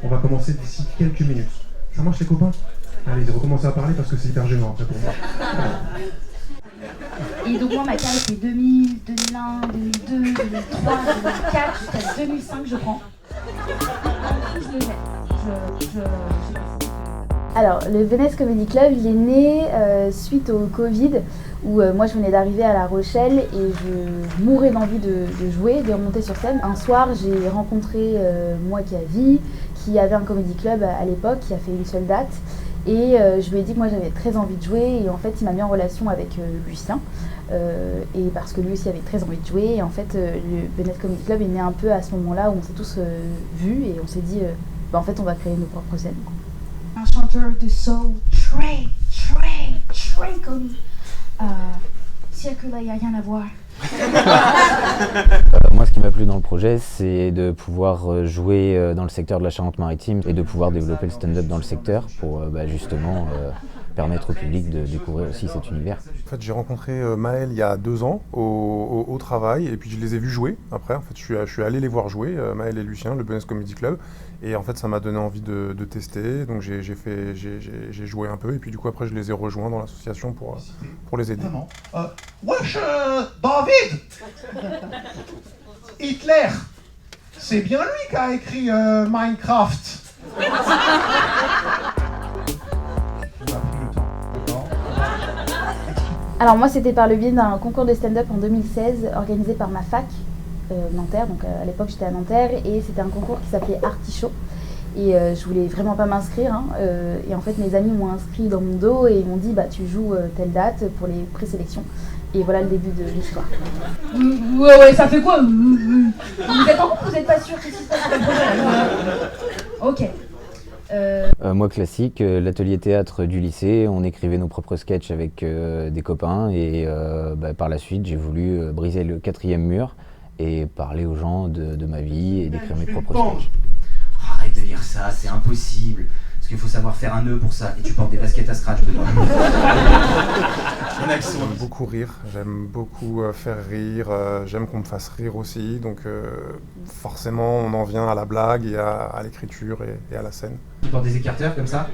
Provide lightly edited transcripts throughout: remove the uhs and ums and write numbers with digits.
On va commencer d'ici quelques minutes. Ça marche les copains? Allez, recommencez à parler parce que c'est hyper gênant après pour moi. Et donc moi ma carte c'est 2000, 2001, 2002, 2003, 2004 jusqu'à 2005 je prends. Je le mets. Alors le Venice Comedy Club il est né suite au Covid où moi je venais d'arriver à La Rochelle et je mourais d'envie de jouer, de remonter sur scène. Un soir j'ai rencontré moi qui avait un comedy club à l'époque, qui a fait une seule date. Et je lui ai dit que moi j'avais très envie de jouer et en fait il m'a mis en relation avec Lucien et parce que lui aussi avait très envie de jouer et en fait le Bennett Comedy Club est né un peu à ce moment-là où on s'est tous vus et on s'est dit en fait on va créer nos propres scènes. Un chanteur de soul très connu. Circuler, il n'y a rien à voir. Moi, ce qui m'a plu dans le projet, c'est de pouvoir jouer dans le secteur de la Charente-Maritime et de pouvoir développer le stand-up dans le secteur pour justement permettre au public de découvrir aussi cet univers. En fait, j'ai rencontré Maël il y a 2 ans au travail et puis je les ai vus jouer après. En fait, je suis allé les voir jouer, Maël et Lucien, le Venice Comedy Club. Et en fait, ça m'a donné envie de tester. Donc j'ai joué un peu et puis du coup après je les ai rejoints dans l'association pour les aider. Wesh, David Hitler, c'est bien lui qui a écrit Minecraft. Alors moi c'était par le biais d'un concours de stand-up en 2016 organisé par ma fac Nanterre, donc à l'époque j'étais à Nanterre et c'était un concours qui s'appelait Artichaut et je voulais vraiment pas m'inscrire et en fait mes amis m'ont inscrit dans mon dos et ils m'ont dit tu joues telle date pour les présélections et voilà le début de l'histoire. Ouais, ça fait quoi? Vous êtes en couple ou vous êtes pas sûr? Qu'est-ce qui se passe sur le projet? Ok. Moi, classique, l'atelier théâtre du lycée, on écrivait nos propres sketchs avec des copains et par la suite, j'ai voulu briser le 4e mur et parler aux gens de ma vie et d'écrire mes propres sketchs. Arrête de lire ça, c'est impossible. Parce qu'il faut savoir faire un nœud pour ça. Et tu portes des baskets à scratch dedans. J'aime beaucoup rire, j'aime beaucoup faire rire, j'aime qu'on me fasse rire aussi. Donc forcément, on en vient à la blague et à l'écriture et à la scène. Tu portes des écarteurs comme ça?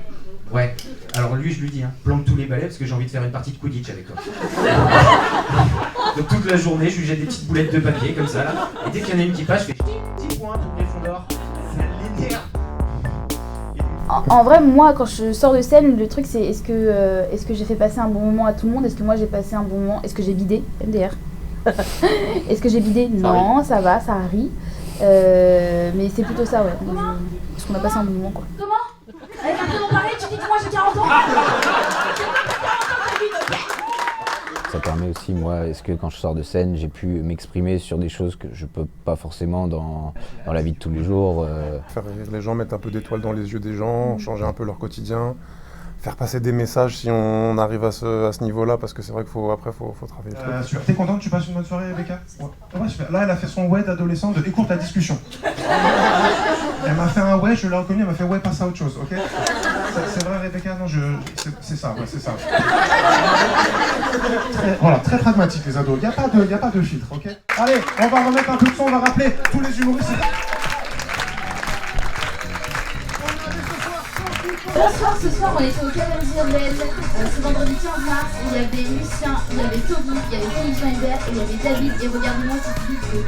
Ouais. Alors lui, je lui dis, plante tous les balais parce que j'ai envie de faire une partie de Quidditch avec toi. Donc toute la journée, je lui jette des petites boulettes de papier comme ça. Là. Et dès qu'il y en a une qui passe, je fais 10 points, tout le fond d'or. Ça l'énerve. En vrai, moi, quand je sors de scène, le truc c'est est-ce que j'ai fait passer un bon moment à tout le monde? Est-ce que moi j'ai passé un bon moment? Est-ce que j'ai bidé? MDR. Est-ce que j'ai bidé? Non, ça va, ça rit. Mais c'est plutôt ça, ouais. Est-ce qu'on a passé un bon moment, quoi. Comment? Avec un prénom pareil, tu dis que moi j'ai 40 ans? Ça permet aussi, moi, est-ce que quand je sors de scène, j'ai pu m'exprimer sur des choses que je peux pas forcément dans la vie de tous les jours. Faire rire les gens, mettre un peu d'étoiles dans les yeux des gens, changer un peu leur quotidien, faire passer des messages si on arrive à ce niveau-là, parce que c'est vrai qu'il faut travailler le truc. T'es contente que tu passes une bonne soirée, Rebecca? Ouais, super. Là, elle a fait son ouais d'adolescente de écoute la discussion. Elle m'a fait un ouais, je l'ai reconnu, elle m'a fait ouais, passe à autre chose, ok? C'est vrai, Rebecca? Non, c'est ça, ouais, c'est ça. Très pragmatique, les ados. Il n'y a pas de filtre, ok? Allez, on va remettre un peu de son, on va rappeler tous les humoristes. Bonsoir, ce soir on était au Cabaret Urbaine, ce vendredi 15 mars, il y avait Lucien, il y avait Toby, il y avait Félix Weinberg et il y avait David et regardez-moi ce public de